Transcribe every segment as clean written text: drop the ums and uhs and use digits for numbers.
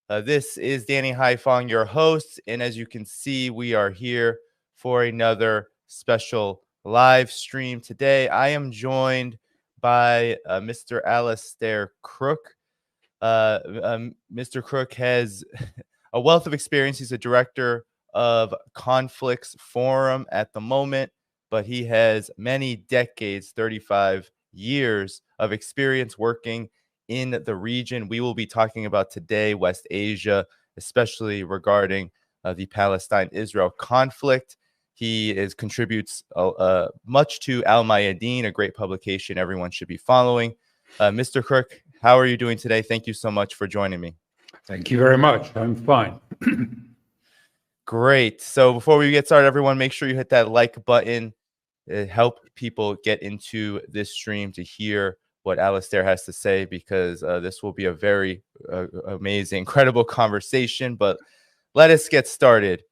This is Danny Haiphong, your host, and as you can see, we are here for another special live stream today. I am joined by Mr. Alastair Crooke. Mr. Crooke has a wealth of experience. He's a director of Conflicts Forum at the moment, but he has many decades, 35 years of experience working in the region. We will be talking about today West Asia, especially regarding the Palestine-Israel conflict. He contributes much to Al Mayadeen, a great publication everyone should be following. Mr. Crooke, how are you doing today? Thank you so much for joining me. Thank you very much. I'm fine. Great. So before we get started, everyone, make sure you hit that like button. Help people get into this stream to hear what Alastair has to say, because this will be a very amazing, incredible conversation. But let us get started.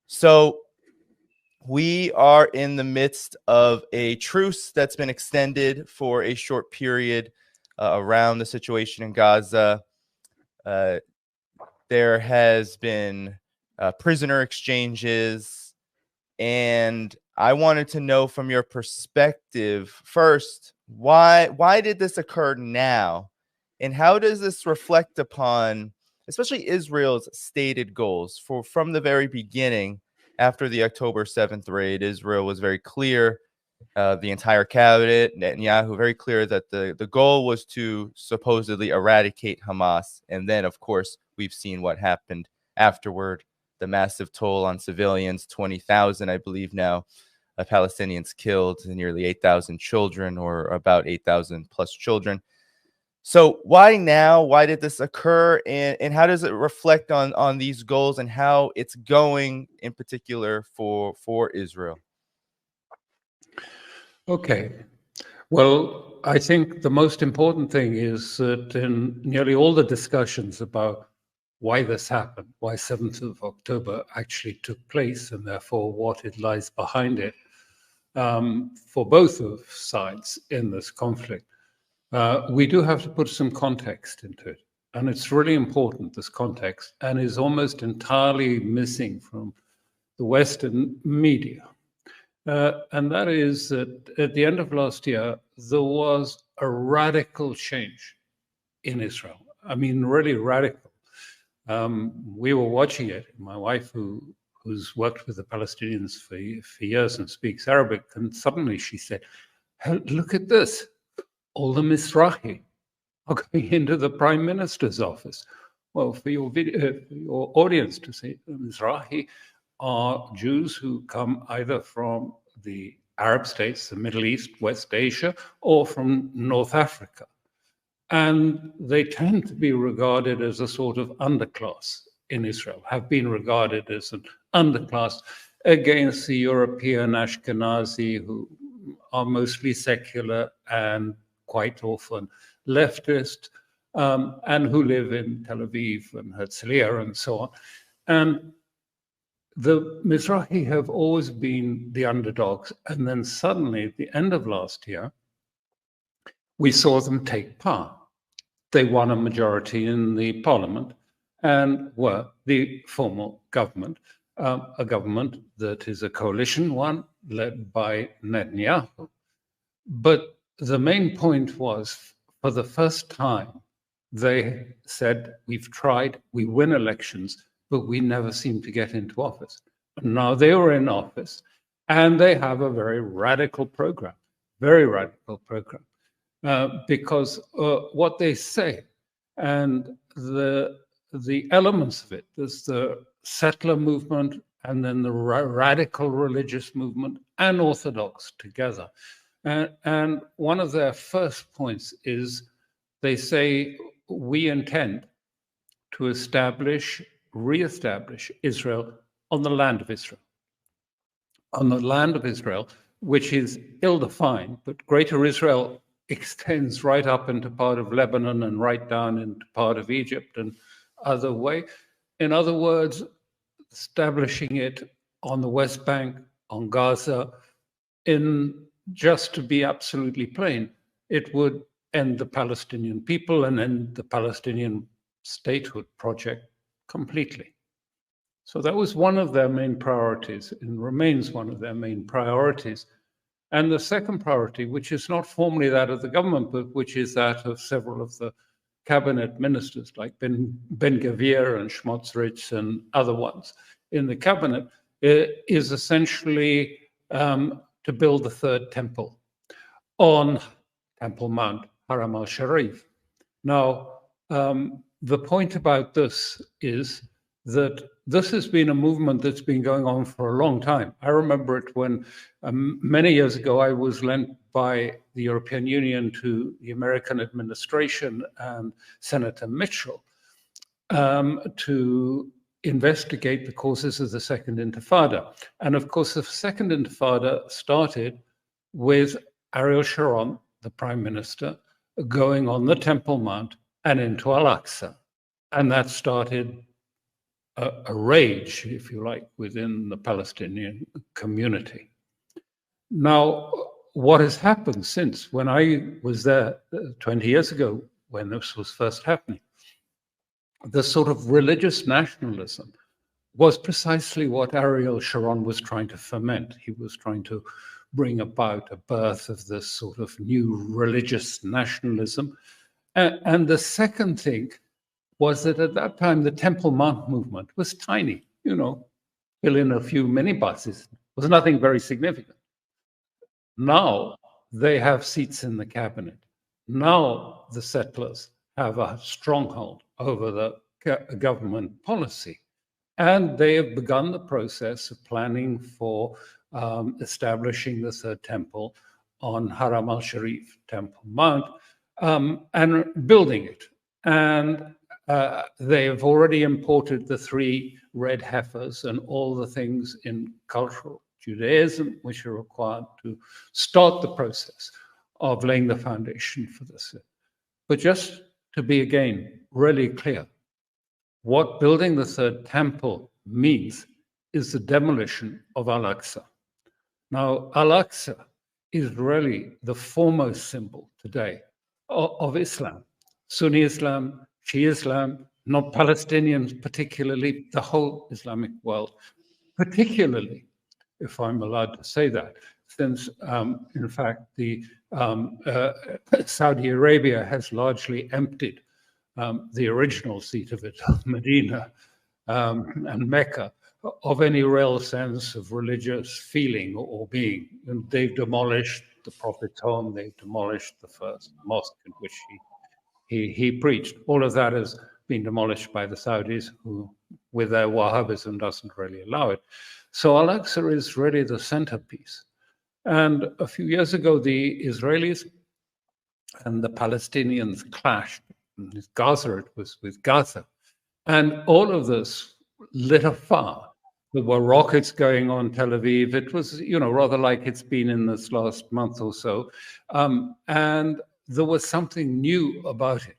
So we are in the midst of a truce that's been extended for a short period around the situation in Gaza. There has been prisoner exchanges, and I wanted to know from your perspective first, why did this occur now, and how does this reflect upon especially Israel's stated goals? From the very beginning, after the October 7th raid, Israel was very clear, the entire cabinet, Netanyahu, very clear that the goal was to supposedly eradicate Hamas. And then, of course, we've seen what happened afterward, the massive toll on civilians, 20,000, I believe now, Palestinians killed, nearly 8,000 children, or about 8,000 plus children. So why now? Why did this occur? And how does it reflect on these goals and how it's going in particular for Israel? Okay. Well, I think the most important thing is that in nearly all the discussions about why this happened, why 7th of October actually took place, and therefore what it lies behind it, for both of sides in this conflict, we do have to put some context into it. And it's really important, this context, and is almost entirely missing from the Western media. And that is that at the end of last year, there was a radical change in Israel. I mean, really radical. We were watching it. My wife, who's worked with the Palestinians for years and speaks Arabic, and suddenly she said, "Look at this. All the Mizrahi are going into the Prime Minister's office." Well, for your audience to say, Mizrahi are Jews who come either from the Arab states, the Middle East, West Asia, or from North Africa. And they tend to be regarded as a sort of underclass in Israel, have been regarded as an underclass against the European Ashkenazi, who are mostly secular and quite often leftist, and who live in Tel Aviv and Herzliya and so on. And the Mizrahi have always been the underdogs. And then suddenly, at the end of last year, we saw them take power. They won a majority in the parliament and were the formal government, a government that is a coalition one led by Netanyahu. But the main point was, for the first time, they said, we've tried, we win elections, but we never seem to get into office. And now they are in office, and they have a very radical program, because what they say, and the elements of it, there's the settler movement, and then the radical religious movement, and Orthodox together. And one of their first points is they say, we intend to re-establish Israel on the land of Israel. On the land of Israel, which is ill-defined, but Greater Israel extends right up into part of Lebanon and right down into part of Egypt and other way. In other words, establishing it on the West Bank, on Gaza, just to be absolutely plain, it would end the Palestinian people and end the Palestinian statehood project completely. So that was one of their main priorities and remains one of their main priorities. And the second priority, which is not formally that of the government, but which is that of several of the cabinet ministers like Ben-Gvir and Smotrich and other ones in the cabinet, is essentially to build the third temple on Temple Mount, Haram al-Sharif. Now, the point about this is that this has been a movement that's been going on for a long time. I remember it when many years ago I was lent by the European Union to the American administration and Senator Mitchell to investigate the causes of the Second Intifada. And of course, the Second Intifada started with Ariel Sharon, the Prime Minister, going on the Temple Mount and into Al-Aqsa. And that started a rage, if you like, within the Palestinian community. Now, what has happened since? When I was there 20 years ago, when this was first happening, the sort of religious nationalism was precisely what Ariel Sharon was trying to foment. He was trying to bring about a birth of this sort of new religious nationalism. And the second thing was that at that time, the Temple Mount movement was tiny, you know, fill in a few minibuses. It was nothing very significant. Now they have seats in the cabinet. Now the settlers have a stronghold over the government policy. And they have begun the process of planning for establishing the third temple on Haram al-Sharif, Temple Mount, and building it. And they have already imported the 3 red heifers and all the things in cultural Judaism which are required to start the process of laying the foundation for this. But just to be again really clear, what building the third temple means is the demolition of Al-Aqsa. Now, Al-Aqsa is really the foremost symbol today of Islam, Sunni Islam, Shia Islam, not Palestinians particularly, the whole Islamic world, particularly, if I'm allowed to say that, since in fact the Saudi Arabia has largely emptied the original seat of it, Medina and Mecca, of any real sense of religious feeling or being. And they've demolished the Prophet's home, they've demolished the first mosque in which he preached. All of that has been demolished by the Saudis, who, with their Wahhabism, doesn't really allow it. So Al-Aqsa is really the centerpiece. And a few years ago, the Israelis and the Palestinians clashed. In Gaza, it was with Gaza. And all of this lit a fire. There were rockets going on Tel Aviv. It was, you know, rather like it's been in this last month or so. And there was something new about it.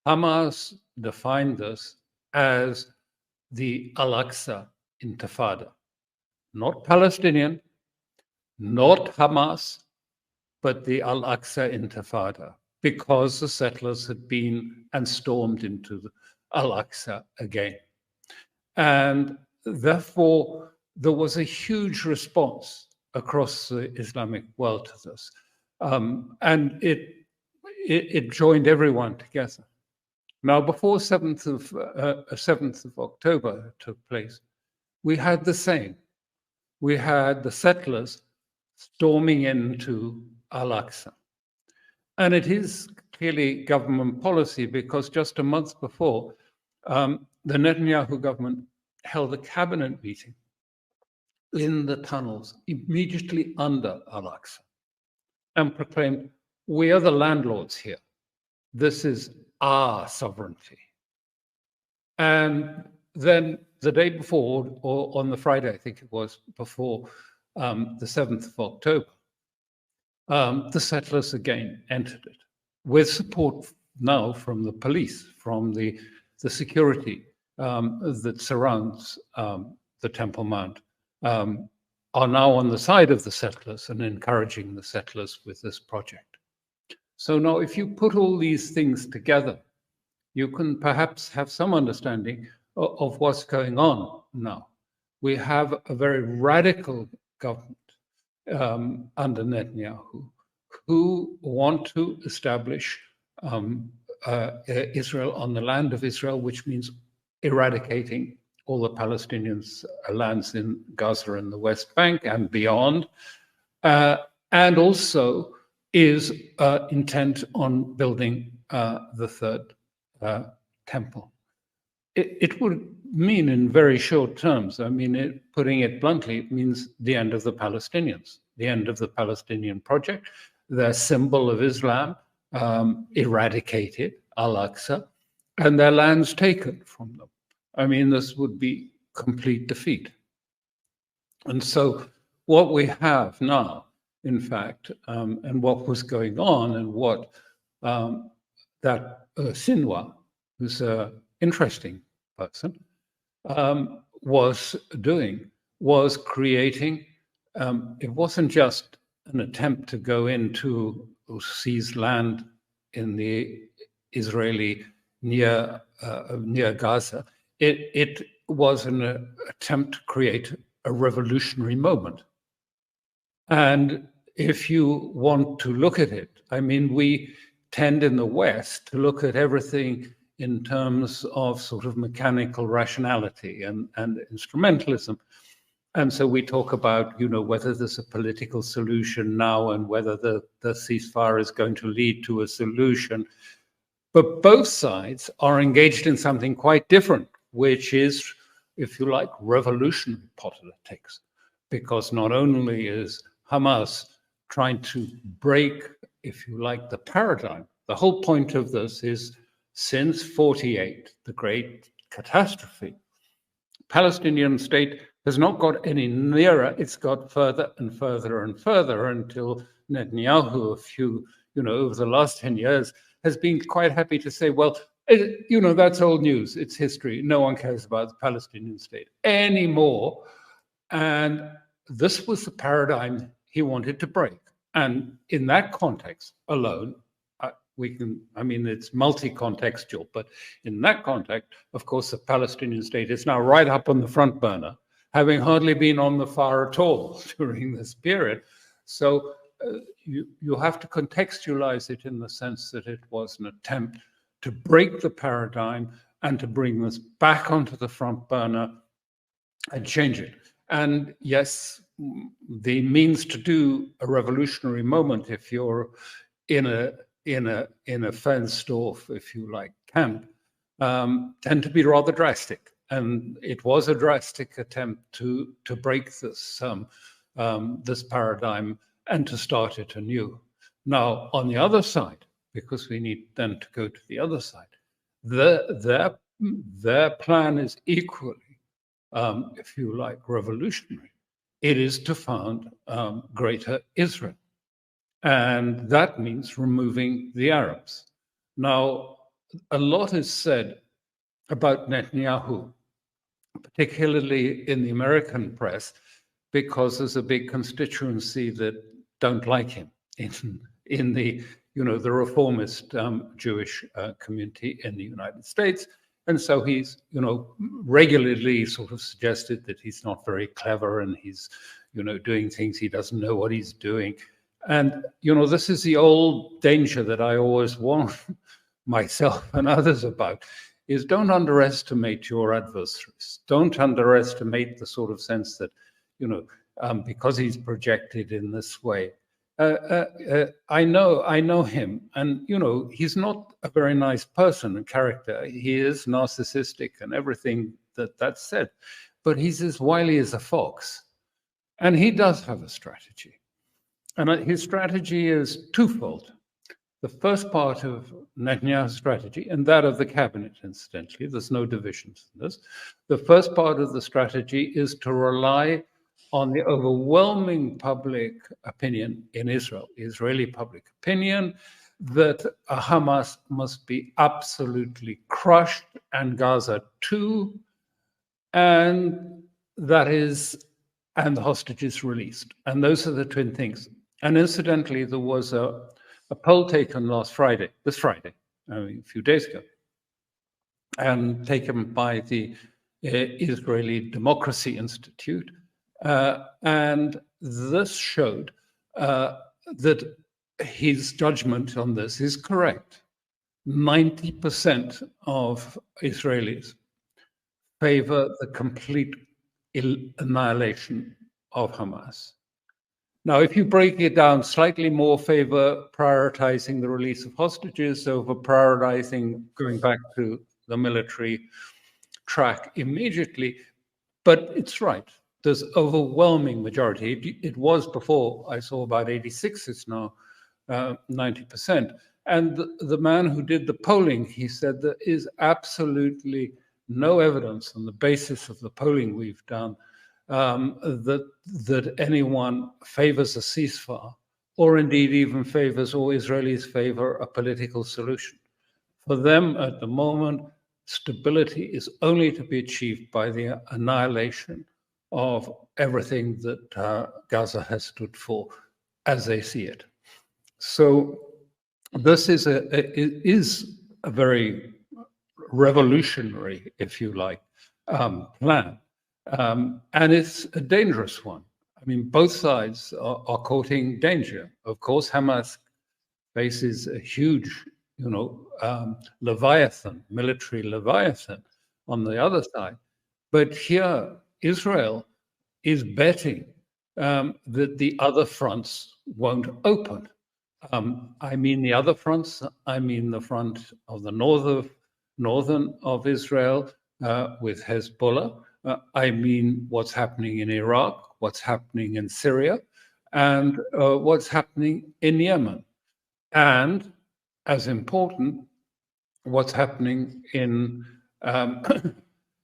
Hamas defined this as the Al-Aqsa Intifada. Not Palestinian, not Hamas, but the Al-Aqsa Intifada, because the settlers had been and stormed into the Al-Aqsa again. And therefore, there was a huge response across the Islamic world to this. And it joined everyone together. Now, before 7th of October took place, we had the same. We had the settlers storming into Al-Aqsa. And it is clearly government policy, because just a month before, the Netanyahu government held a cabinet meeting in the tunnels immediately under Al-Aqsa and proclaimed, we are the landlords here. This is our sovereignty. And then the day before, or on the Friday, I think it was, before the 7th of October, the settlers again entered it with support now from the police, from the security that surrounds the Temple Mount, are now on the side of the settlers and encouraging the settlers with this project. So now if you put all these things together, you can perhaps have some understanding of what's going on now. We have a very radical government under Netanyahu who want to establish Israel on the land of Israel, which means eradicating all the Palestinians' lands in Gaza and the West Bank and beyond, and also is intent on building the third temple. It would mean in very short terms, I mean, putting it bluntly, it means the end of the Palestinians, the end of the Palestinian project, their symbol of Islam eradicated, Al-Aqsa, and their lands taken from them. I mean, this would be complete defeat. And so what we have now, in fact, and what was going on and what that Sinwar, who's an interesting person, was doing, was creating, it wasn't just an attempt to go into or seize land in the Israeli near Gaza. It was an attempt to create a revolutionary moment. And if you want to look at it, I mean, we tend in the West to look at everything in terms of sort of mechanical rationality and instrumentalism. And so we talk about, you know, whether there's a political solution now and whether the ceasefire is going to lead to a solution. But both sides are engaged in something quite different, which is, if you like, revolutionary politics. Because not only is Hamas trying to break, if you like, the paradigm, the whole point of this is since 48, the great catastrophe, Palestinian state has not got any nearer, it's got further and further and further until Netanyahu, over the last 10 years, has been quite happy to say, well, that's old news, it's history. No one cares about the Palestinian state anymore. And this was the paradigm he wanted to break. And in that context alone, it's multi-contextual, but in that context, of course, the Palestinian state is now right up on the front burner, having hardly been on the fire at all during this period. So you have to contextualize it in the sense that it was an attempt to break the paradigm and to bring this back onto the front burner and change it. And yes, the means to do a revolutionary moment, if you're in a fenced off, if you like, camp, tend to be rather drastic. And it was a drastic attempt to break this paradigm and to start it anew. Now, on the other side, because we need then to go to the other side, their plan is equally, if you like, revolutionary. It is to found Greater Israel. And that means removing the Arabs. Now, a lot is said about Netanyahu, particularly in the American press, because there's a big constituency that don't like him in the reformist Jewish community in the United States. And so he's, regularly sort of suggested that he's not very clever and he's, doing things he doesn't know what he's doing. And, this is the old danger that I always warn myself and others about, is don't underestimate your adversaries. Don't underestimate the sort of sense that, because he's projected in this way. I know him, and, he's not a very nice person and character. He is narcissistic and everything that's said, but he's as wily as a fox. And he does have a strategy. And his strategy is twofold. The first part of Netanyahu's strategy, and that of the cabinet, incidentally, there's no divisions in this. The first part of the strategy is to rely on the overwhelming public opinion in Israel, Israeli public opinion, that Hamas must be absolutely crushed and Gaza too, and the hostages released. And those are the twin things. And incidentally, there was a poll taken this Friday, a few days ago, and taken by the Israeli Democracy Institute. And this showed that his judgment on this is correct. 90% of Israelis favor the complete annihilation of Hamas. Now, if you break it down slightly more, favor prioritizing the release of hostages over prioritizing going back to the military track immediately. But it's right. There's overwhelming majority. It was before, I saw about 86, it's now 90%. And the man who did the polling, he said there is absolutely no evidence on the basis of the polling we've done that anyone favors a ceasefire, or indeed even favors, or Israelis favor a political solution. For them at the moment, stability is only to be achieved by the annihilation of everything that Gaza has stood for, as they see it. So this is a very revolutionary, if you like, plan. And it's a dangerous one. I mean, both sides are courting danger. Of course, Hamas faces a huge, Leviathan, military Leviathan on the other side. But here, Israel is betting that the other fronts won't open. I mean the other fronts, I mean the front of the northern of Israel with Hezbollah. I mean what's happening in Iraq, what's happening in Syria, and what's happening in Yemen. And as important, what's happening in,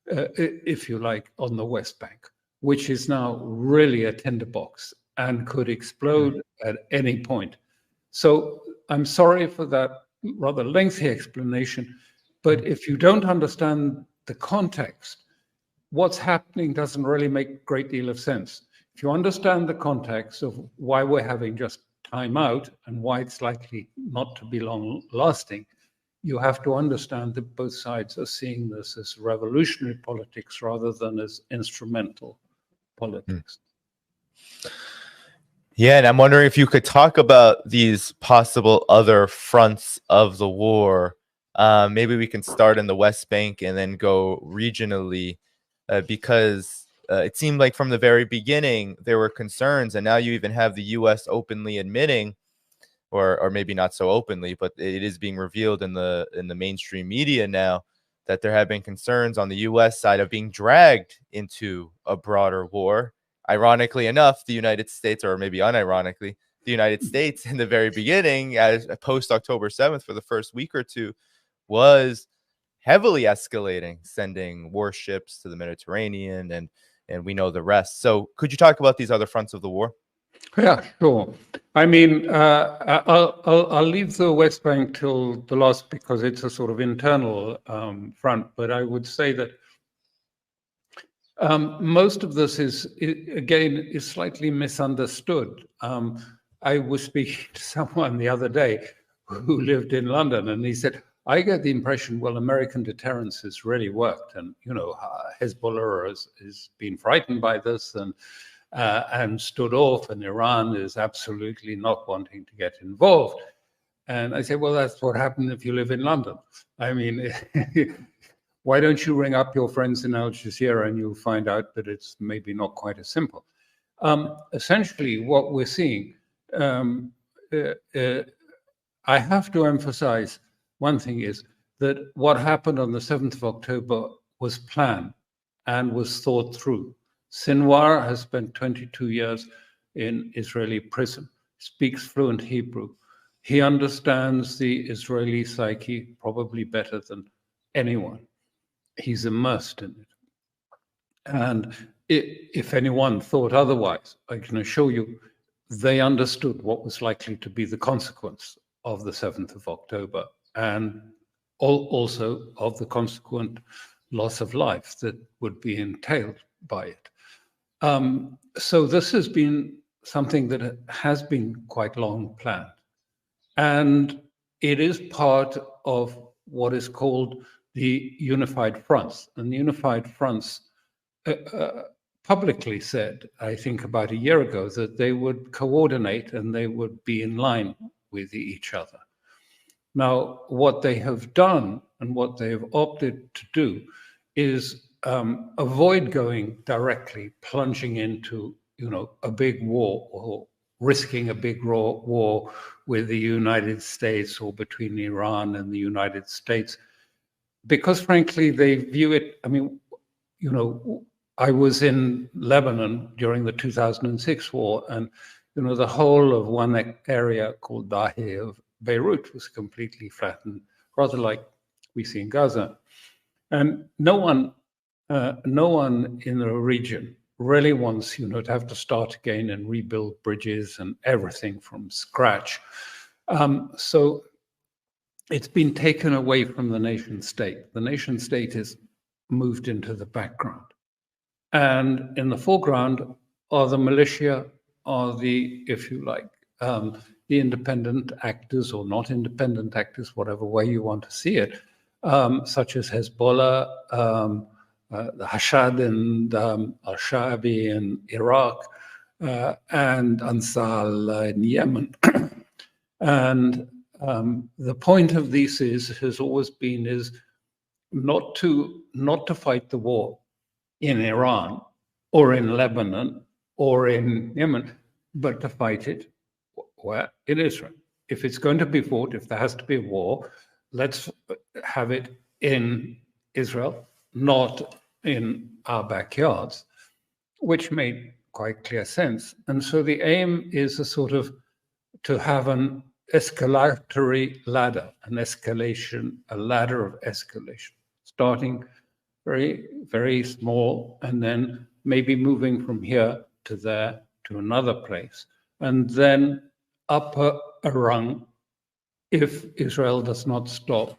if you like, on the West Bank, which is now really a tinderbox and could explode at any point. So I'm sorry for that rather lengthy explanation, but if you don't understand the context, what's happening doesn't really make a great deal of sense. If you understand the context of why we're having just time out and why it's likely not to be long lasting, you have to understand that both sides are seeing this as revolutionary politics rather than as instrumental politics. Yeah, and I'm wondering if you could talk about these possible other fronts of the war. Maybe we can start in the West Bank and then go regionally, because it seemed like from the very beginning there were concerns, and now you even have the U.S. openly admitting, or maybe not so openly, but it is being revealed in the mainstream media now, that there have been concerns on the U.S. side of being dragged into a broader war. Ironically enough, the United States, or maybe unironically, the United States in the very beginning, as post October 7th, for the first week or two, was heavily escalating, sending warships to the Mediterranean, and we know the rest. So could you talk about these other fronts of the war? Yeah, sure. I mean, I'll leave the West Bank till the last because it's a sort of internal front, but I would say that most of this is slightly misunderstood. I was speaking to someone the other day who lived in London, and he said, I get the impression, well, American deterrence has really worked, and Hezbollah has been frightened by this and stood off, and Iran is absolutely not wanting to get involved. And I said, well, that's what happened if you live in London. I mean, why don't you ring up your friends in Al Jazeera and you'll find out that it's maybe not quite as simple. Essentially, what we're seeing, I have to emphasize one thing is that what happened on the 7th of October was planned and was thought through. Sinwar has spent 22 years in Israeli prison, speaks fluent Hebrew. He understands the Israeli psyche probably better than anyone. He's immersed in it. And if anyone thought otherwise, I can assure you, they understood what was likely to be the consequence of the 7th of October and also of the consequent loss of life that would be entailed by it. So this has been something that has been quite long planned. And it is part of what is called the unified fronts. And the unified fronts publicly said, I think about a year ago, that they would coordinate and they would be in line with each other. Now, what they have done and what they have opted to do is avoid going directly, plunging into, a big war or risking a big war with the United States or between Iran and the United States, because frankly, they view it, I was in Lebanon during the 2006 war, and the whole of one area called Dahi of Beirut was completely flattened, rather like we see in Gaza. And no one in the region really wants, to have to start again and rebuild bridges and everything from scratch. So it's been taken away from the nation state. The nation state is moved into the background. And in the foreground are the militia, are the, if you like, the independent actors or not independent actors, whatever way you want to see it, such as Hezbollah, the Hashad and al-Sha'bi in Iraq, and Ansar in Yemen. And the point of these has always been is not to fight the war in Iran or in Lebanon or in Yemen, but to fight it where? In Israel. If it's going to be fought, if there has to be a war, let's have it in Israel, not in our backyards, which made quite clear sense. And so the aim is a sort of to have an escalatory ladder, a ladder of escalation, starting very, very small, and then maybe moving from here to there to another place, and then up a rung if Israel does not stop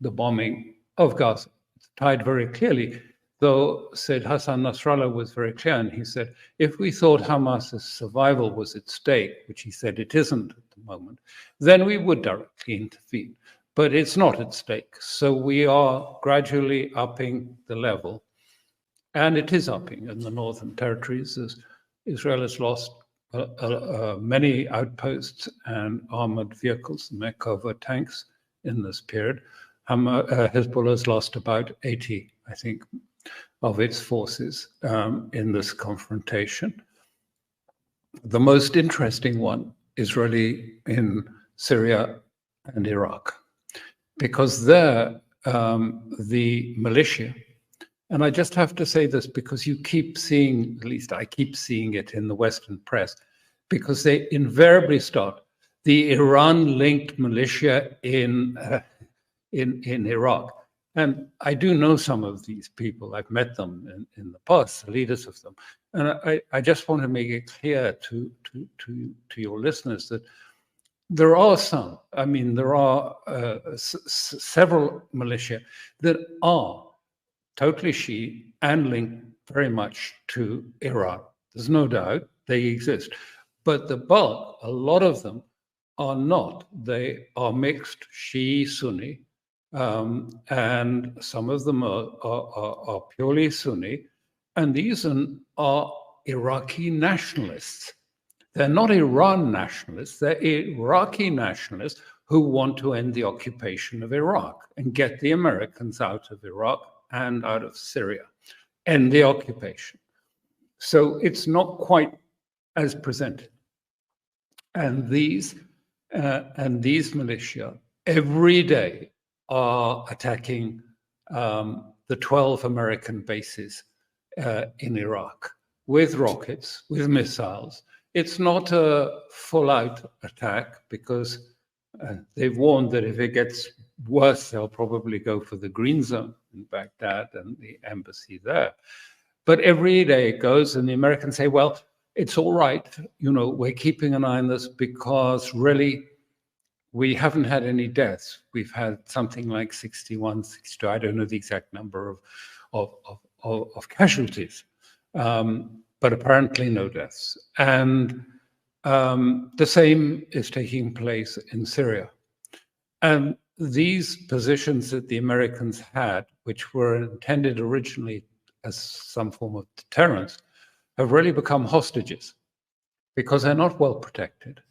the bombing of Gaza. It's tied very clearly, though Said Hassan Nasrallah was very clear, and he said, if we thought Hamas's survival was at stake, which he said it isn't at the moment, then we would directly intervene. But it's not at stake. So we are gradually upping the level. And it is upping in the northern territories as Israel has lost many outposts and armored vehicles, Merkava tanks in this period. Hezbollah has lost about 80, I think, of its forces in this confrontation. The most interesting one is really in Syria and Iraq, because there, the militia, and I just have to say this because you keep seeing, at least I keep seeing it in the Western press, because they invariably start the Iran-linked militia in Iraq. And I do know some of these people. I've met them in the past, the leaders of them. And I just want to make it clear to your listeners that there are some, there are several militia that are totally Shia and linked very much to Iran. There's no doubt they exist. But the bulk, a lot of them, are not. They are mixed Shia, Sunni, and some of them are purely Sunni. And these are Iraqi nationalists. They're not Iran nationalists, they're Iraqi nationalists who want to end the occupation of Iraq and get the Americans out of Iraq and out of Syria, end the occupation. So it's not quite as presented. And these militia every day are attacking the 12 American bases in Iraq with rockets, with missiles. It's not a full-out attack because they've warned that if it gets worse, they'll probably go for the green zone in Baghdad and the embassy there. But every day it goes, and the Americans say, well, it's all right, we're keeping an eye on this because really we haven't had any deaths. We've had something like 61, 62, I don't know the exact number of casualties. But apparently no deaths. And the same is taking place in Syria. And these positions that the Americans had, which were intended originally as some form of deterrence, have really become hostages because they're not well protected.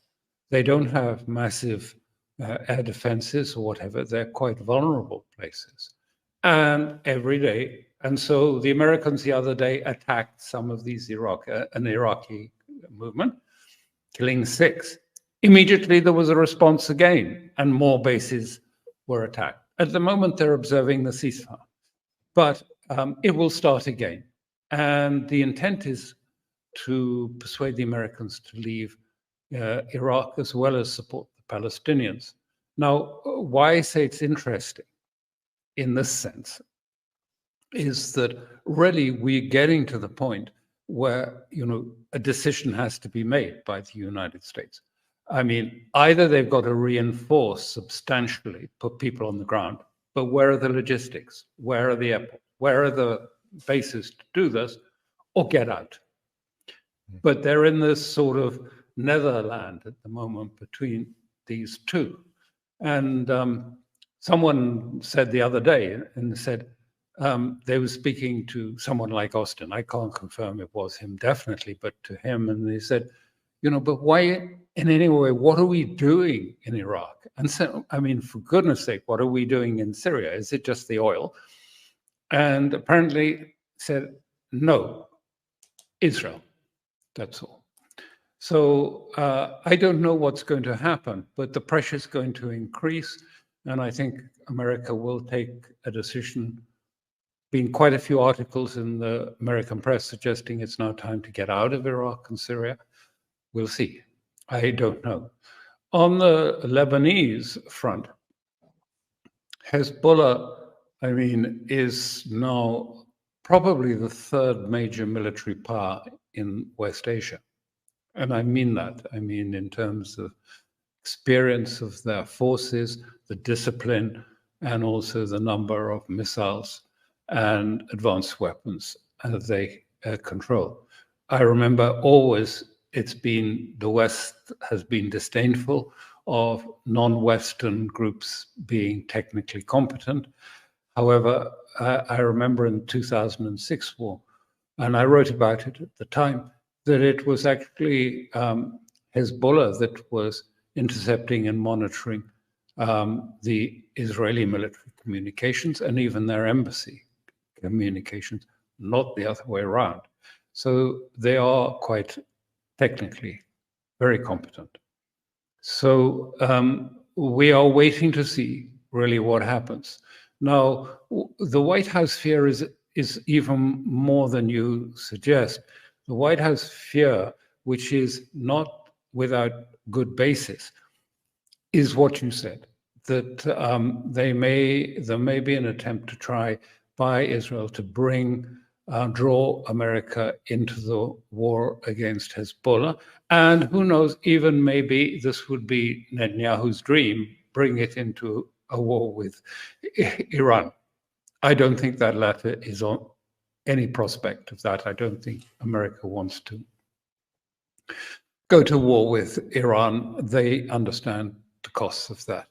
They don't have massive air defenses or whatever. They're quite vulnerable places. And every day, and so the Americans the other day attacked some of these an Iraqi movement, killing 6. Immediately there was a response again, and more bases were attacked. At the moment, they're observing the ceasefire, but it will start again. And the intent is to persuade the Americans to leave Iraq as well as support the Palestinians. Now, why I say it's interesting in this sense is that really we're getting to the point where, a decision has to be made by the United States. I mean, either they've got to reinforce substantially, put people on the ground, but where are the logistics? Where are the airports? Where are the bases to do this? Or get out. But they're in this sort of netherland at the moment between these two. And someone said the other day, and said they were speaking to someone like Austin. I can't confirm it was him, definitely, but to him. And they said, but why, in any way, what are we doing in Iraq? And so, I mean, for goodness sake, what are we doing in Syria? Is it just the oil? And apparently said, no, Israel, that's all. So I don't know what's going to happen, but the pressure is going to increase. And I think America will take a decision. Been quite a few articles in the American press suggesting it's now time to get out of Iraq and Syria. We'll see. I don't know. On the Lebanese front, Hezbollah, I mean, is now probably the 3rd major military power in West Asia. And I mean that. I mean, in terms of experience of their forces, the discipline, and also the number of missiles and advanced weapons they control. I remember always the West has been disdainful of non-Western groups being technically competent. However, I remember in the 2006 war, and I wrote about it at the time, that it was actually Hezbollah that was intercepting and monitoring the Israeli military communications and even their embassy communications, not the other way around. So they are quite technically very competent. So we are waiting to see really what happens. Now, the White House fear is even more than you suggest. The White House fear, which is not without good basis, is what you said, that there may be an attempt to try by Israel to draw America into the war against Hezbollah. And who knows, even maybe this would be Netanyahu's dream, bring it into a war with Iran. I don't think that latter is on any prospect of that. I don't think America wants to go to war with Iran. They understand the costs of that.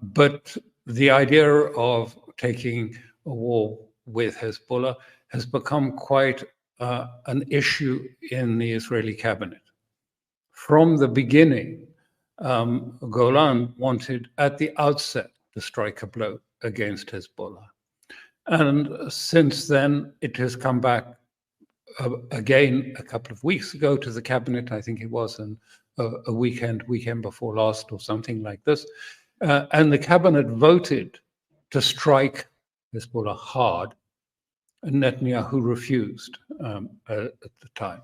But the idea of taking a war with Hezbollah has become quite an issue in the Israeli cabinet. From the beginning, Golan wanted at the outset to strike a blow against Hezbollah. And since then, it has come back again a couple of weeks ago to the cabinet. I think it was a weekend before last or something like this. And the cabinet voted to strike Hezbollah hard, and Netanyahu refused at the time.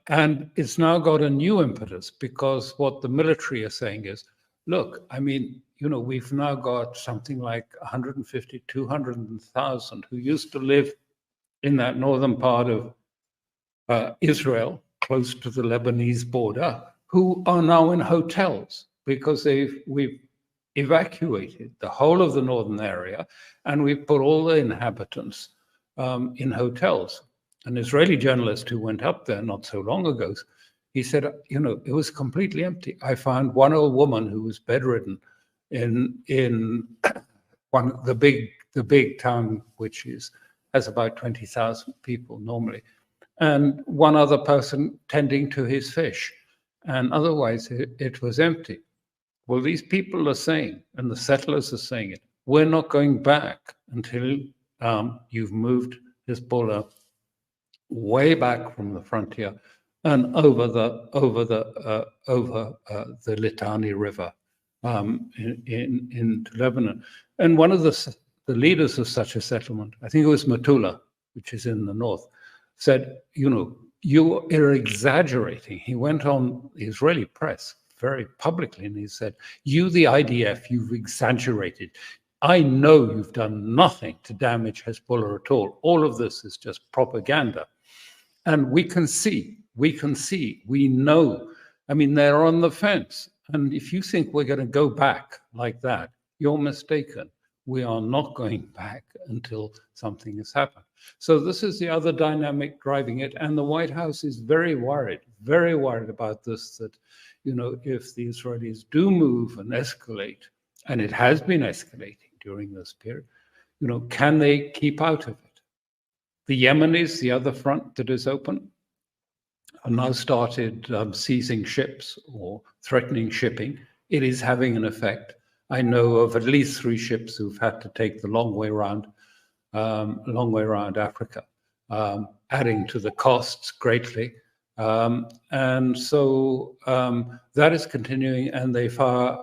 And it's now got a new impetus, because what the military are saying is, look, I mean, we've now got something like 150, 200,000 who used to live in that northern part of Israel, close to the Lebanese border, who are now in hotels because we've evacuated the whole of the northern area, and we've put all the inhabitants in hotels. An Israeli journalist who went up there not so long ago, he said, it was completely empty. I found one old woman who was bedridden in one the big town, which has about 20,000 people normally, and one other person tending to his fish, and otherwise it was empty. Well, these people are saying, and the settlers are saying it, we're not going back until you've moved Hezbollah way back from the frontier and over the Litani River into Lebanon. And one of the leaders of such a settlement, I think it was Metula, which is in the north, said, you are exaggerating. He went on the Israeli press very publicly and he said, you, the IDF, you've exaggerated. I know you've done nothing to damage Hezbollah at all. All of this is just propaganda. And we know. I mean, they're on the fence. And if you think we're going to go back like that, you're mistaken. We are not going back until something has happened. So this is the other dynamic driving it. And the White House is very worried about this, that, if the Israelis do move and escalate, and it has been escalating during this period, can they keep out of it? The Yemenis, the other front that is open, have now started seizing ships or threatening shipping. It is having an effect. I know of at least 3 ships who've had to take the long way around Africa, adding to the costs greatly. And so that is continuing, and they fire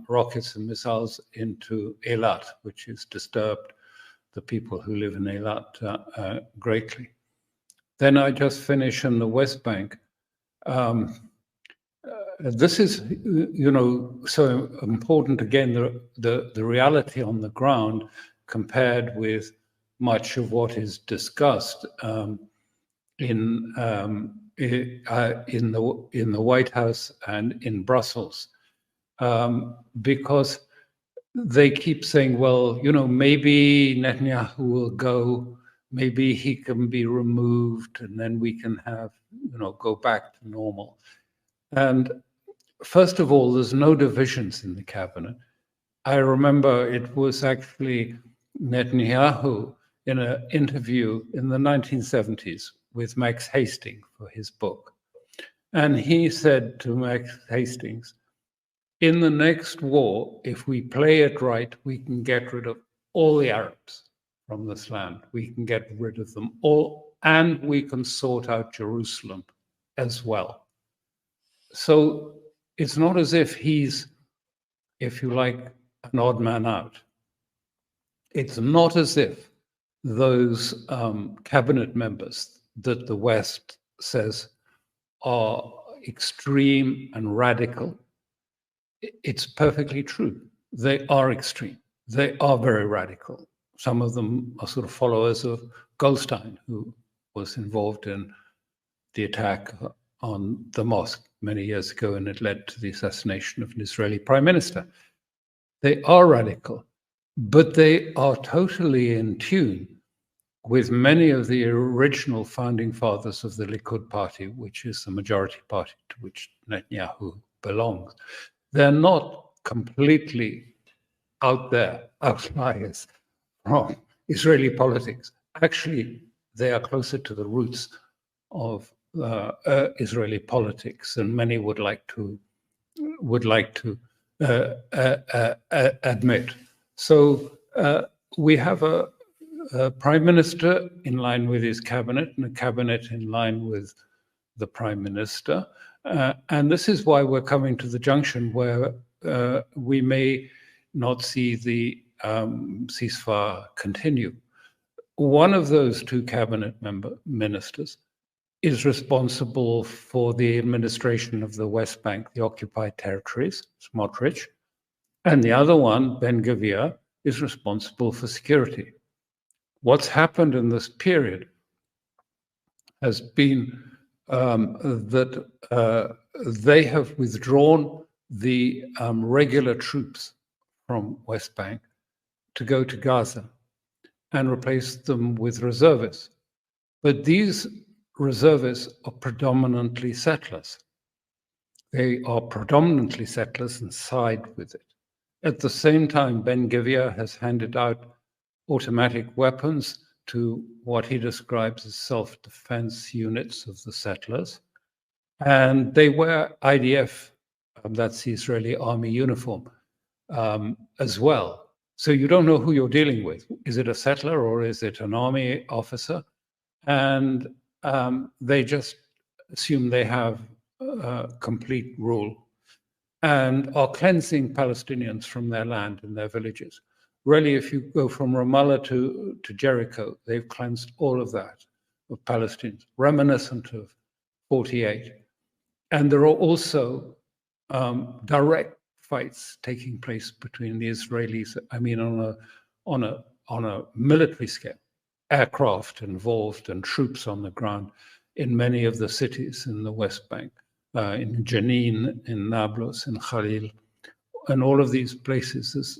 rockets and missiles into Eilat, which has disturbed the people who live in Eilat greatly. Then I just finish in the West Bank. This is, so important, again, the reality on the ground compared with much of what is discussed in the White House and in Brussels, because they keep saying, well, maybe Netanyahu will go, maybe he can be removed, and then we can have, go back to normal. And first of all, there's no divisions in the cabinet. I remember it was actually Netanyahu in an interview in the 1970s with Max Hastings for his book. And he said to Max Hastings, in the next war, if we play it right, we can get rid of all the Arabs from this land. We can get rid of them all, and we can sort out Jerusalem as well. So it's not as if he's, if you like, an odd man out. It's not as if those cabinet members that the West says are extreme and radical. It's perfectly true. They are extreme. They are very radical. Some of them are sort of followers of Goldstein, who was involved in the attack on the mosque many years ago, and it led to the assassination of an Israeli prime minister. They are radical, but they are totally in tune with many of the original founding fathers of the Likud party, which is the majority party to which Netanyahu belongs. They're not completely out there, outliers from Israeli politics. Actually, they are closer to the roots of Israeli politics than many would like to admit. So we have a prime minister in line with his cabinet, and a cabinet in line with the prime minister. And this is why we're coming to the junction where we may not see the ceasefire continue. One of those 2 cabinet ministers is responsible for the administration of the West Bank, the occupied territories, Smotrich, and the other one, Ben-Gvir, is responsible for security. What's happened in this period has been that they have withdrawn the regular troops from West Bank to go to Gaza and replace them with reservists. But these reservists are predominantly settlers. They are predominantly settlers and side with it. At the same time, Ben-Gvir has handed out automatic weapons to what he describes as self-defense units of the settlers. And they wear IDF, that's the Israeli army uniform, as well. So you don't know who you're dealing with. Is it a settler or is it an army officer? And they just assume they have complete rule and are cleansing Palestinians from their land and their villages. Really, if you go from Ramallah to Jericho, they've cleansed all of that of Palestinians, reminiscent of 48. And there are also direct fights taking place between the Israelis, I mean, on a military scale, aircraft involved and troops on the ground in many of the cities in the West Bank, in Jenin, in Nablus, in Khalil, and all of these places,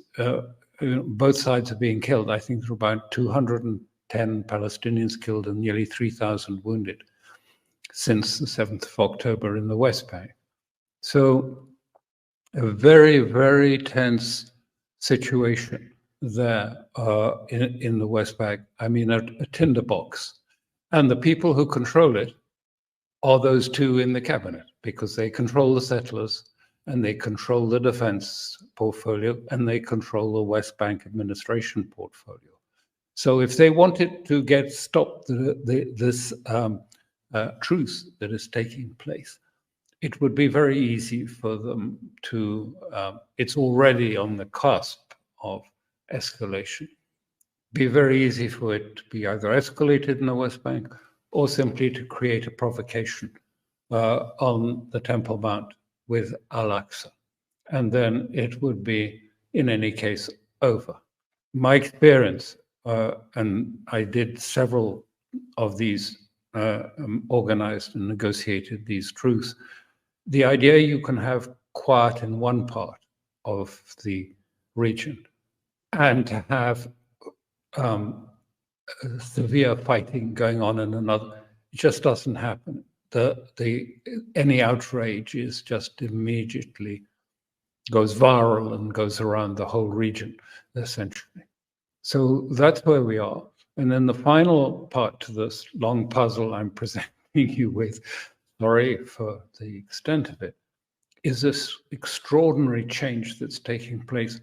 both sides are being killed. I think there are about 210 Palestinians killed and nearly 3,000 wounded since the 7th of October in the West Bank. So a very, very tense situation there in the West Bank. I mean, a tinderbox. And the people who control it are those two in the cabinet, because they control the settlers and they control the defense portfolio and they control the West Bank administration portfolio. So if they wanted to stop this truce that is taking place, it would be very easy for them to, it's already on the cusp of escalation, be very easy for it to be either escalated in the West Bank or simply to create a provocation on the Temple Mount with Al-Aqsa. And then it would be, in any case, over. My experience, and I did several of these, organized and negotiated these truces, the idea you can have quiet in one part of the region and to have severe fighting going on in another, it just doesn't happen. Any outrage is just immediately goes viral and goes around the whole region, essentially. So that's where we are. And then the final part to this long puzzle I'm presenting you with, sorry for the extent of it, is this extraordinary change that's taking place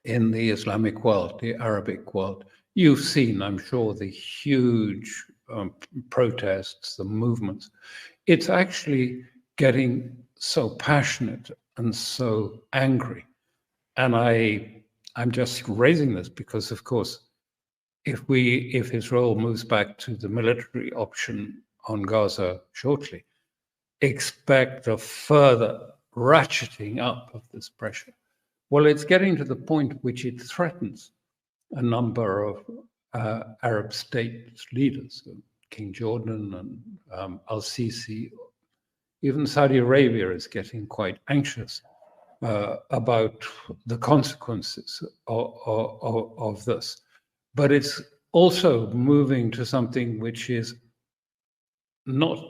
in the Islamic world, the Arabic world. You've seen, I'm sure, the huge protests, the movements. It's actually getting so passionate and so angry. And I'm just raising this because, of course, if Israel moves back to the military option on Gaza shortly, expect a further ratcheting up of this pressure. Well, it's getting to the point which it threatens a number of Arab state leaders, King Jordan and al-Sisi. Even Saudi Arabia is getting quite anxious about the consequences of this. But it's also moving to something which is not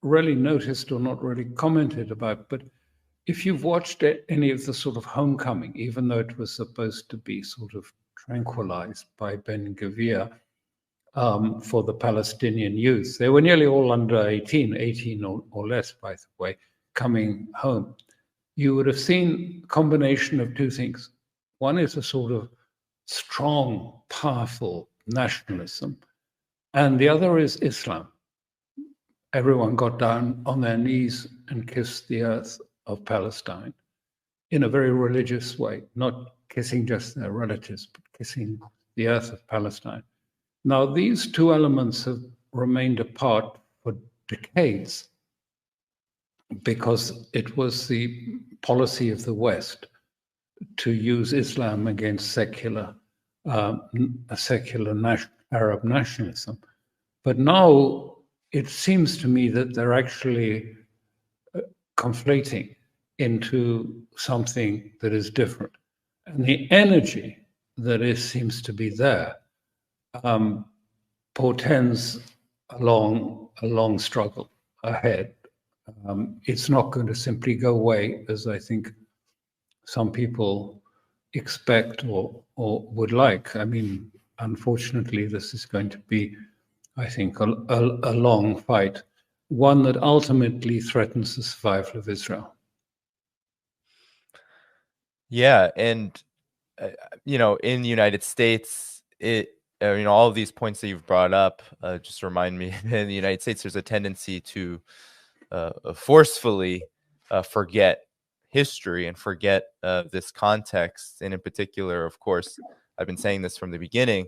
really noticed or not really commented about. But if you've watched any of the sort of homecoming, even though it was supposed to be sort of tranquilized by Ben-Gvir for the Palestinian youth, they were nearly all under 18 or less, by the way, coming home. You would have seen a combination of two things. One is a sort of strong, powerful nationalism, and the other is Islam. Everyone got down on their knees and kissed the earth of Palestine in a very religious way, not kissing just their relatives, but kissing the earth of Palestine. Now, these two elements have remained apart for decades because it was the policy of the West to use Islam against secular Arab nationalism. But now it seems to me that they're actually conflating into something that is different. And the energy that seems to be there portends a long struggle ahead. It's not going to simply go away, as I think some people expect or would like. I mean, unfortunately, this is going to be, I think, a long fight, one that ultimately threatens the survival of Israel. Yeah, and in the United States, all of these points that you've brought up just remind me in the United States, there's a tendency to forcefully forget history and forget this context. And in particular, of course, I've been saying this from the beginning,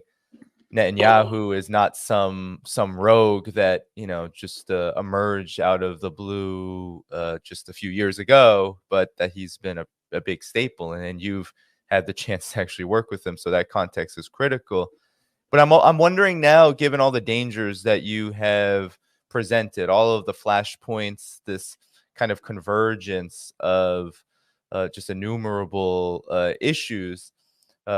Netanyahu is not some rogue that just emerged out of the blue just a few years ago, but that he's been a big staple, and you've had the chance to actually work with him, so that context is critical. But I'm wondering now, given all the dangers that you have presented, all of the flashpoints, this kind of convergence of just innumerable issues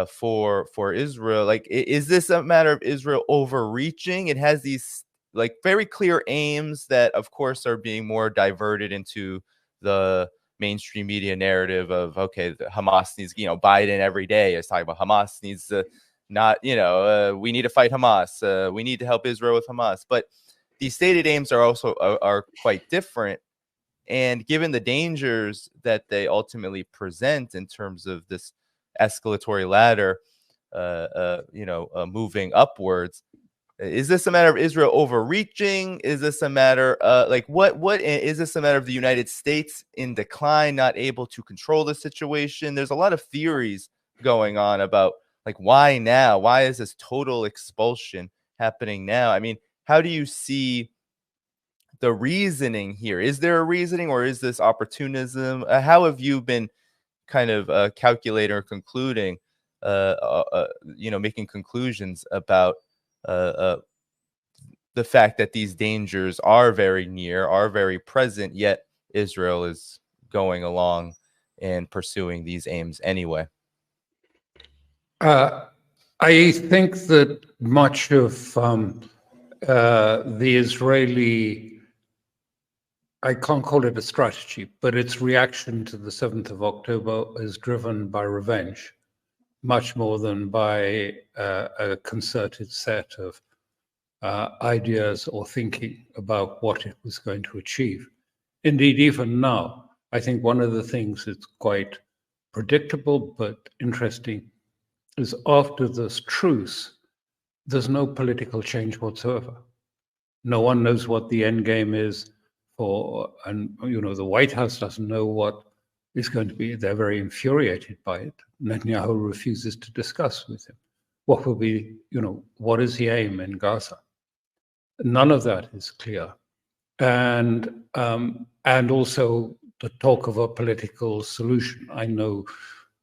for Israel. Like, is this a matter of Israel overreaching? It has these like very clear aims that, of course, are being more diverted into the mainstream media narrative of, okay, the Hamas needs, Biden every day is talking about Hamas needs to not, we need to fight Hamas. We need to help Israel with Hamas. But these stated aims are also are quite different. And given the dangers that they ultimately present in terms of this escalatory ladder, moving upwards, is this a matter of Israel overreaching? Is this a matter what is this a matter of the United States in decline, not able to control the situation? There's a lot of theories going on about like why now? Why is this total expulsion happening now? I mean, how do you see the reasoning here? Is there a reasoning, or is this opportunism? How have you been kind of calculating or concluding, making conclusions about the fact that these dangers are very near, are very present, yet Israel is going along and pursuing these aims anyway? I think that much of the Israeli, I can't call it a strategy, but its reaction to the 7th of October is driven by revenge, much more than by a concerted set of ideas or thinking about what it was going to achieve. Indeed, even now, I think one of the things that's quite predictable but interesting is after this truce, there's no political change whatsoever. No one knows what the end game is and the White House doesn't know what is going to be. They're very infuriated by it. Netanyahu refuses to discuss with him. What will be, what is the aim in Gaza? None of that is clear. And also the talk of a political solution. I know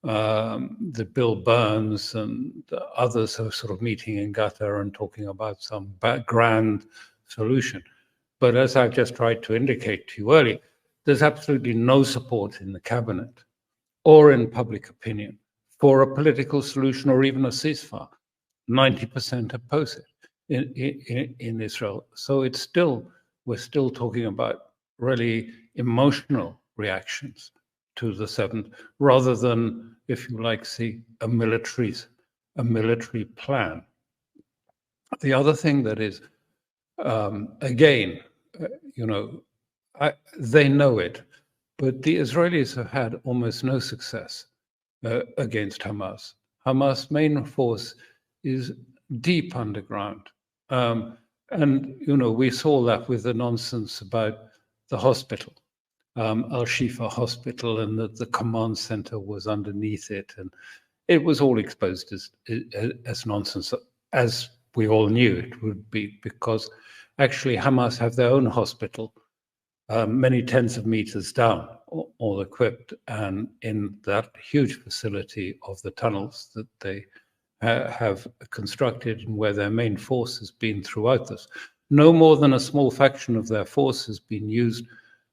that Bill Burns and others are sort of meeting in Qatar and talking about some grand solution. But as I've just tried to indicate to you earlier, there's absolutely no support in the cabinet or in public opinion for a political solution or even a ceasefire. 90% oppose it in Israel. So we're still talking about really emotional reactions to the 7th, rather than, if you like, see a military plan. The other thing that is, again, they know it, but the Israelis have had almost no success against Hamas. Hamas' main force is deep underground. And, we saw that with the nonsense about the hospital, Al-Shifa Hospital, and that the command center was underneath it. And it was all exposed as nonsense, as we all knew it would be, because actually Hamas have their own hospital many tens of meters down, all equipped, and in that huge facility of the tunnels that they have constructed and where their main force has been throughout this. No more than a small fraction of their force has been used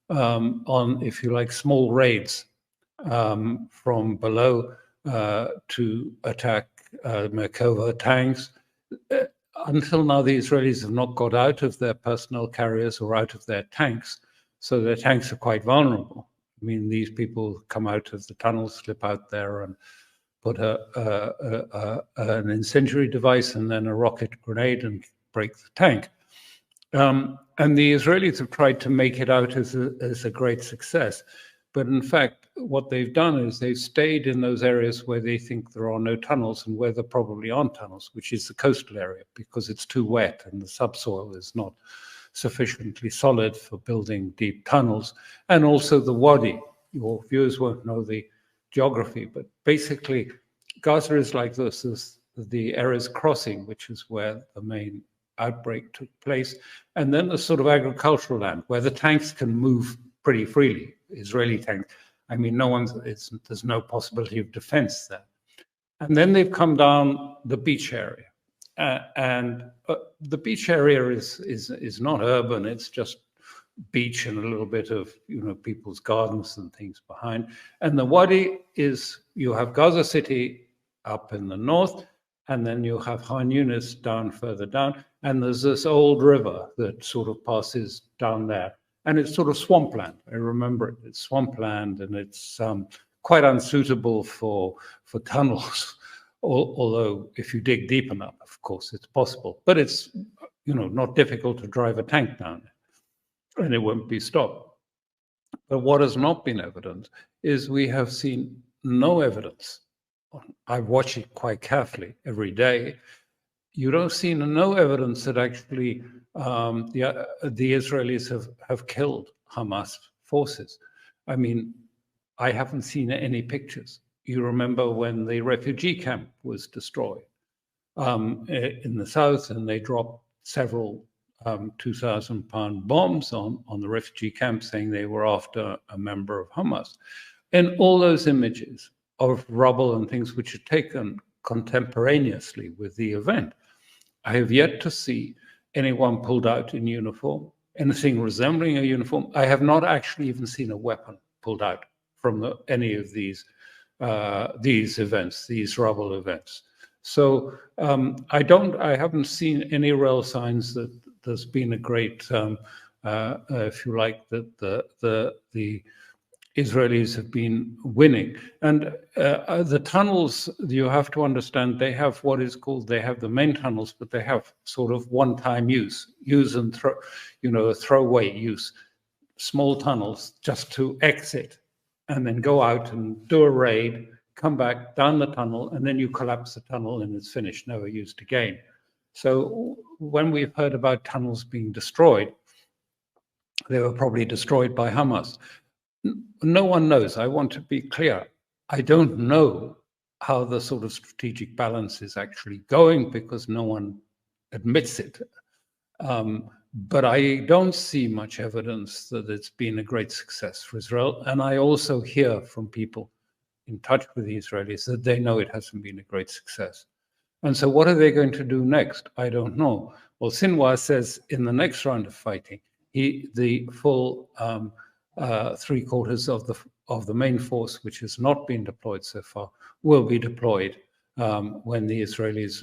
on, if you like, small raids from below to attack Merkava tanks. Until now, the Israelis have not got out of their personnel carriers or out of their tanks, so their tanks are quite vulnerable. I mean, these people come out of the tunnel, slip out there, and put an incendiary device and then a rocket grenade and break the tank. And the Israelis have tried to make it out as a great success. But in fact, what they've done is they've stayed in those areas where they think there are no tunnels and where there probably aren't tunnels, which is the coastal area, because it's too wet and the subsoil is not sufficiently solid for building deep tunnels. And also the wadi. Your viewers won't know the geography, but basically Gaza is like this. There's the Erez crossing, which is where the main outbreak took place, and then the sort of agricultural land where the tanks can move pretty freely. Israeli tanks. I mean, there's no possibility of defense there. And then they've come down the beach area, and the beach area is not urban. It's just beach and a little bit of people's gardens and things behind. And the wadi is, you have Gaza City up in the north, and then you have Khan Yunis down further down, and there's this old river that sort of passes down there, and it's sort of swampland. I remember it. It's swampland, and it's quite unsuitable for tunnels. Although if you dig deep enough, of course, it's possible. But it's not difficult to drive a tank down it, and it won't be stopped. But what has not been evident is we have seen no evidence. I watch it quite carefully every day. You don't see no evidence that actually the Israelis have killed Hamas forces. I mean, I haven't seen any pictures. You remember when the refugee camp was destroyed in the south, and they dropped several 2,000-pound bombs on the refugee camp, saying they were after a member of Hamas. And all those images of rubble and things which are taken contemporaneously with the event, I have yet to see anyone pulled out in uniform, anything resembling a uniform. I have not actually even seen a weapon pulled out from any of these events, these rubble events. So I haven't seen any real signs that there's been a great, if you like, that the Israelis have been winning. And the tunnels, you have to understand, they have what is called, they have the main tunnels, but they have sort of one-time use and throw, a throwaway use, small tunnels just to exit and then go out and do a raid, come back down the tunnel, and then you collapse the tunnel and it's finished, never used again. So when we've heard about tunnels being destroyed, they were probably destroyed by Hamas. No one knows. I want to be clear. I don't know how the sort of strategic balance is actually going, because no one admits it. But I don't see much evidence that it's been a great success for Israel. And I also hear from people in touch with the Israelis that they know it hasn't been a great success. And so what are they going to do next? I don't know. Well, Sinwar says in the next round of fighting, the full three-quarters of the main force, which has not been deployed so far, will be deployed when the Israelis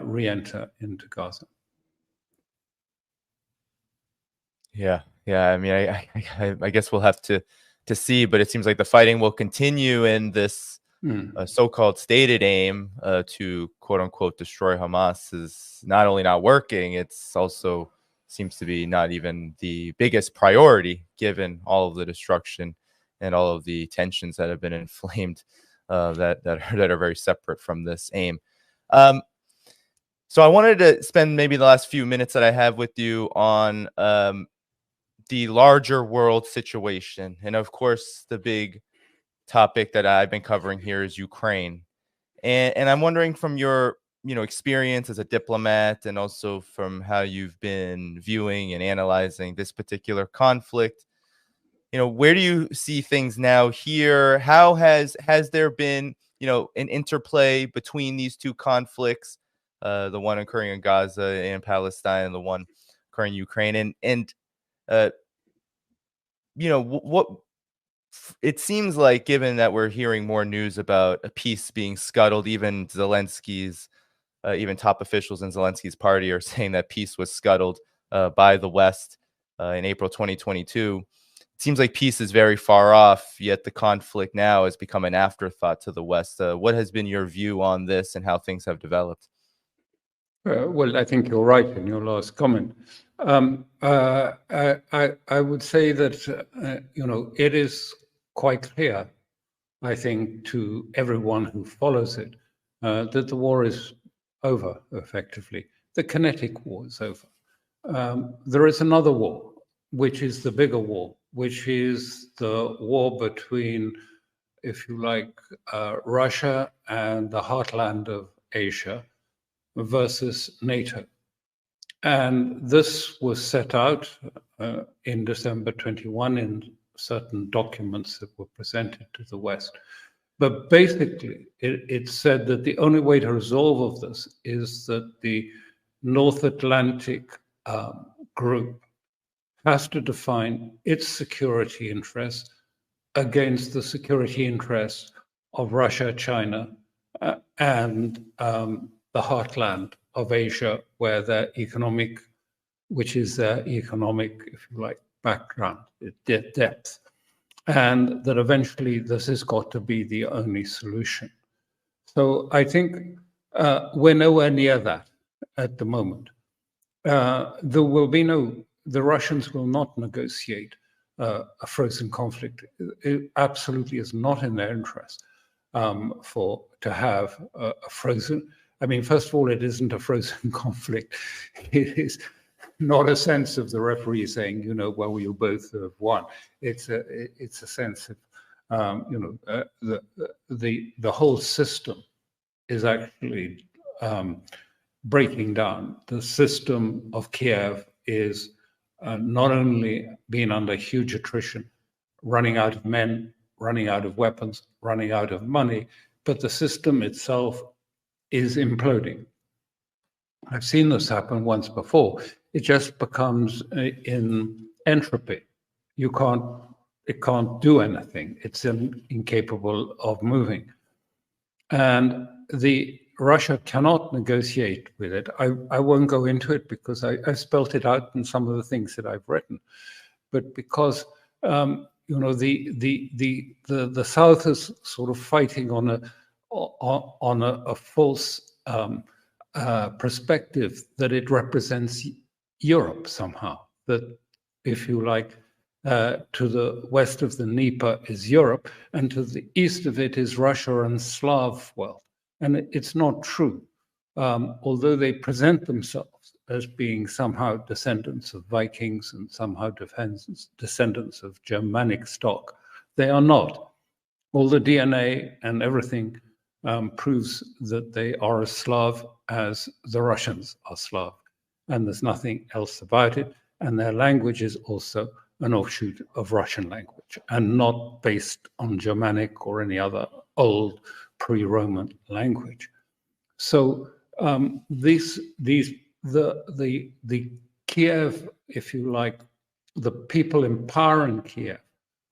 re-enter into Gaza. Yeah. I mean, I guess we'll have to see, but it seems like the fighting will continue, in this so-called stated aim to quote unquote destroy Hamas is not only not working, it's also seems to be not even the biggest priority, given all of the destruction and all of the tensions that have been inflamed that are very separate from this aim. So I wanted to spend maybe the last few minutes that I have with you on the larger world situation. And of course, the big topic that I've been covering here is Ukraine. And I'm wondering, from your experience as a diplomat, and also from how you've been viewing and analyzing this particular conflict, where do you see things now here? How has there been, an interplay between these two conflicts, the one occurring in Gaza and Palestine, and the one occurring in Ukraine? And what it seems like, given that we're hearing more news about a peace being scuttled, even Zelensky's, even top officials in Zelensky's party are saying that peace was scuttled by the West in April 2022. seems like peace is very far off, yet the conflict now has become an afterthought to the West. What has been your view on this and how things have developed? Well, I think you're right in your last comment. I would say that it is quite clear, I think, to everyone who follows it, that the war is over, effectively. The kinetic war is over. There is another war, which is the bigger war, which is the war between, if you like, Russia and the heartland of Asia versus NATO. And this was set out in December 21 in certain documents that were presented to the West. But basically, it said that the only way to resolve of this is that the North Atlantic group has to define its security interests against the security interests of Russia, China, and the heartland of Asia, where their economic, which is their economic, if you like, background, depth. And that eventually this has got to be the only solution. So I think we're nowhere near that at the moment. There will be the Russians will not negotiate a frozen conflict. It absolutely is not in their interest to have a frozen. I mean, first of all, it isn't a frozen conflict. It is not a sense of the referee saying, well, you both have won. It's a sense of, the whole system is actually breaking down. The system of Kiev is not only being under huge attrition, running out of men, running out of weapons, running out of money, but the system itself is imploding. I've seen this happen once before. It just becomes in entropy. It can't do anything. It's incapable of moving. And Russia cannot negotiate with it. I won't go into it because I spelt it out in some of the things that I've written. But because the South is sort of fighting on a false perspective that it represents Europe somehow. That, if you like, to the west of the Dnieper is Europe, and to the east of it is Russia and Slav world. And it's not true. Although they present themselves as being somehow descendants of Vikings and somehow descendants of Germanic stock, they are not. All the DNA and everything proves that they are as Slav as the Russians are Slav. And there's nothing else about it. And their language is also an offshoot of Russian language and not based on Germanic or any other old pre-Roman language. So the Kiev, if you like, the people in power in Kiev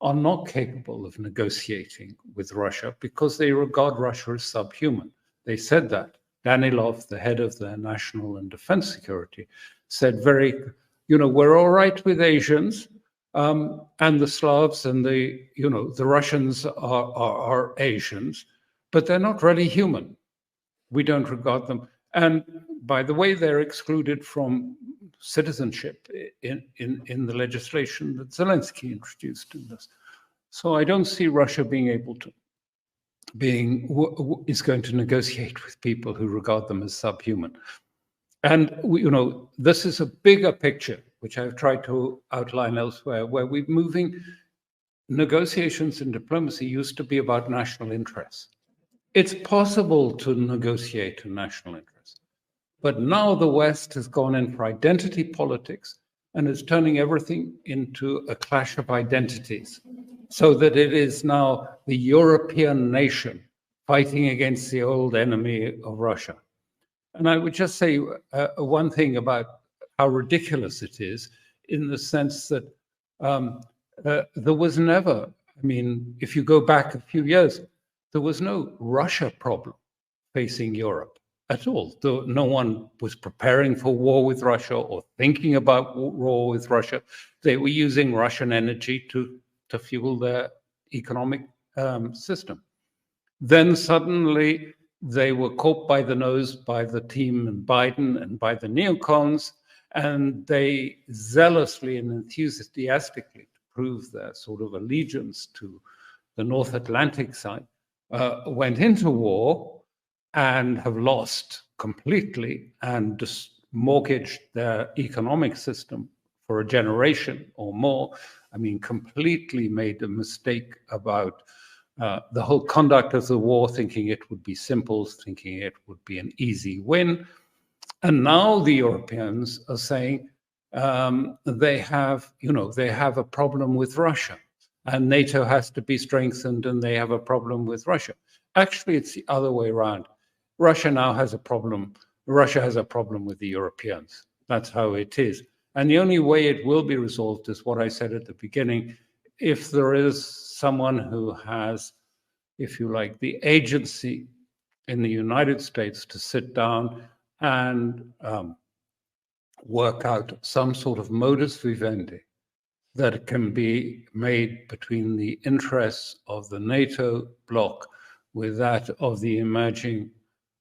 are not capable of negotiating with Russia because they regard Russia as subhuman. They said that. Danilov, the head of their national and defense security, said we're all right with Asians, and the Slavs and the Russians are Asians, but they're not really human. We don't regard them. And by the way, they're excluded from citizenship in the legislation that Zelensky introduced in this. So I don't see Russia being able to, is going to negotiate with people who regard them as subhuman. And this is a bigger picture, which I've tried to outline elsewhere, where we're moving. Negotiations and diplomacy used to be about national interests. It's possible to negotiate a national interest, but now the West has gone in for identity politics and is turning everything into a clash of identities, so that it is now the European nation fighting against the old enemy of Russia. And I would just say one thing about how ridiculous it is, in the sense that there was never, if you go back a few years, there was no Russia problem facing Europe. at all. No one was preparing for war with Russia or thinking about war with Russia. They were using Russian energy to fuel their economic system. Then suddenly they were caught by the nose by the team in Biden and by the neocons, and they zealously and enthusiastically, to prove their sort of allegiance to the North Atlantic side, went into war and have lost completely and just mortgaged their economic system for a generation or more. I mean, completely made a mistake about the whole conduct of the war, thinking it would be simple, thinking it would be an easy win. And now the Europeans are saying they have a problem with Russia, and NATO has to be strengthened, and they have a problem with Russia. Actually, it's the other way around. Russia now has a problem. Russia has a problem with the Europeans. That's how it is. And the only way it will be resolved is what I said at the beginning. If there is someone who has, if you like, the agency in the United States to sit down and work out some sort of modus vivendi that can be made between the interests of the NATO bloc with that of the emerging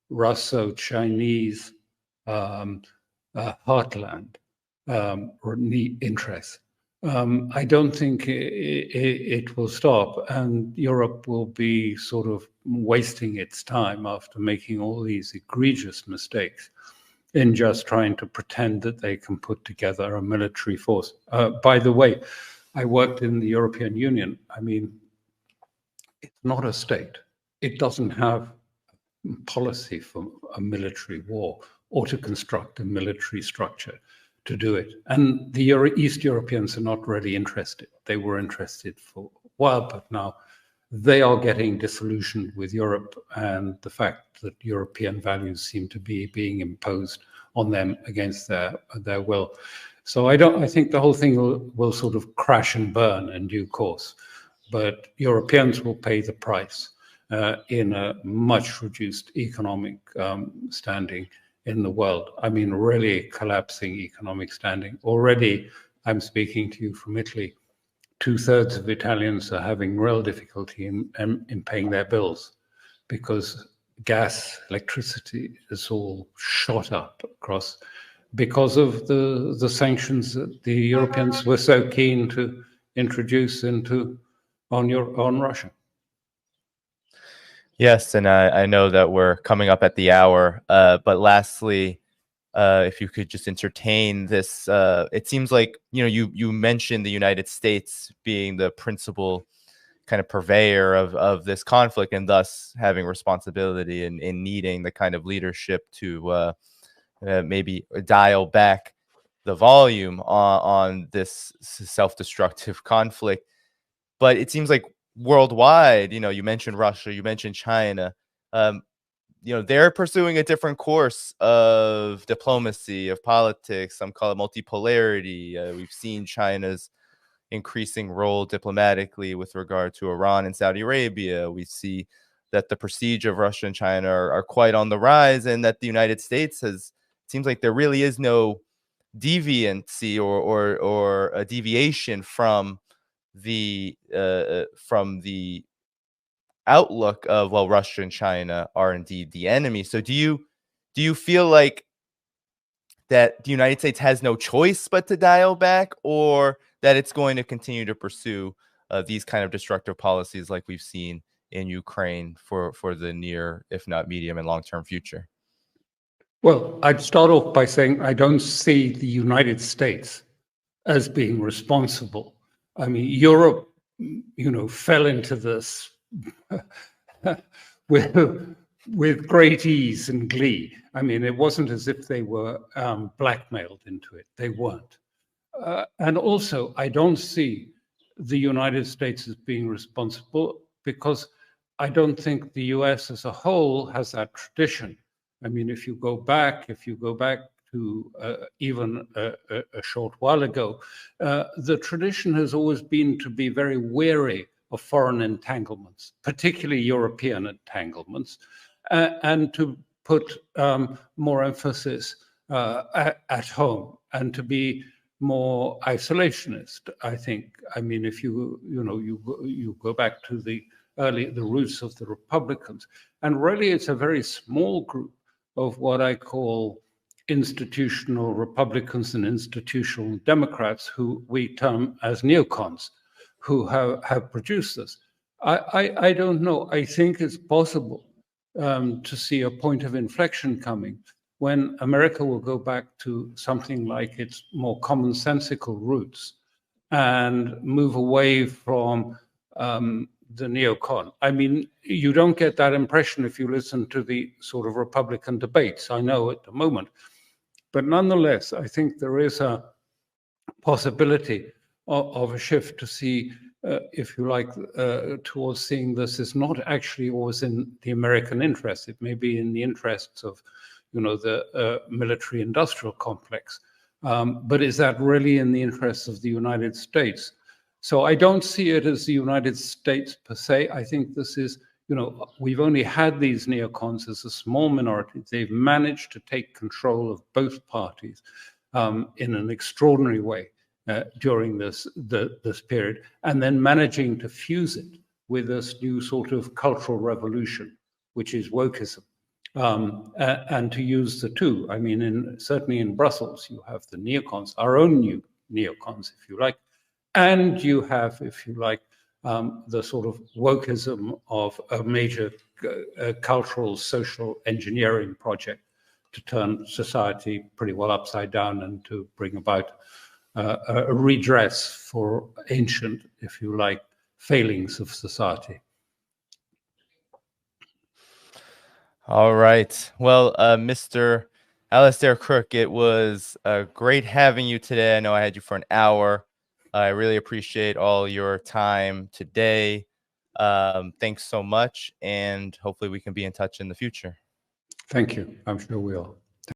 Russo-Chinese heartland interests. I don't think it will stop, and Europe will be sort of wasting its time after making all these egregious mistakes in just trying to pretend that they can put together a military force. By the way, I worked in the European Union. I mean, it's not a state. It doesn't have policy for a military war or to construct a military structure to do it. And the East Europeans are not really interested. They were interested for a while, but now they are getting disillusioned with Europe and the fact that European values seem to be being imposed on them against their will. So I think the whole thing will sort of crash and burn in due course, but Europeans will pay the price in a much reduced economic standing in the world. I mean, really collapsing economic standing. Already, I'm speaking to you from Italy, 2/3 of Italians are having real difficulty in paying their bills because gas, electricity is all shot up across because of the sanctions that the Europeans were so keen to introduce on Russia. Yes, and I know that we're coming up at the hour, but lastly, if you could just entertain this, it seems like, you mentioned the United States being the principal kind of purveyor of this conflict and thus having responsibility in needing the kind of leadership to maybe dial back the volume on this self-destructive conflict. But it seems like worldwide, you mentioned Russia, you mentioned China, they're pursuing a different course of diplomacy, of politics. Some call it multipolarity. We've seen China's increasing role diplomatically with regard to Iran and Saudi Arabia. We see that the prestige of Russia and China are quite on the rise, and that the United States seems like there really is no deviancy or a deviation from the outlook of, well, Russia and China are indeed the enemy. So do you feel like that the United States has no choice but to dial back, or that it's going to continue to pursue these kind of destructive policies like we've seen in Ukraine for the near, if not medium and long-term future? Well, I'd start off by saying I don't see the United States as being responsible. I mean, Europe, fell into this with great ease and glee. I mean, it wasn't as if they were blackmailed into it. They weren't. And also, I don't see the United States as being responsible because I don't think the US as a whole has that tradition. I mean, if you go back to even a short while ago, the tradition has always been to be very wary of foreign entanglements, particularly European entanglements, and to put more emphasis at home and to be more isolationist. I think. I mean, if you go back to the roots of the Republicans, and really it's a very small group of what I call institutional Republicans and institutional Democrats, who we term as neocons, who have produced this. I don't know. I think it's possible to see a point of inflection coming when America will go back to something like its more commonsensical roots and move away from the neocon. I mean, you don't get that impression if you listen to the sort of Republican debates, I know at the moment. But nonetheless, I think there is a possibility of a shift to see, if you like, towards seeing this as not actually always in the American interest. It may be in the interests of, the military-industrial complex. But is that really in the interests of the United States? So I don't see it as the United States per se. I think this is, we've only had these neocons as a small minority. They've managed to take control of both parties in an extraordinary way during this period, and then managing to fuse it with this new sort of cultural revolution, which is wokeism. And to use the two. I mean, certainly in Brussels, you have the neocons, our own new neocons, if you like, and you have, if you like, the sort of wokeism of a major cultural, social engineering project to turn society pretty well upside down and to bring about a redress for ancient, if you like, failings of society. All right. Well, Mr. Alastair Crooke, it was great having you today. I know I had you for an hour. I really appreciate all your time today. Thanks so much, and hopefully we can be in touch in the future. Thank you. I'm sure we will.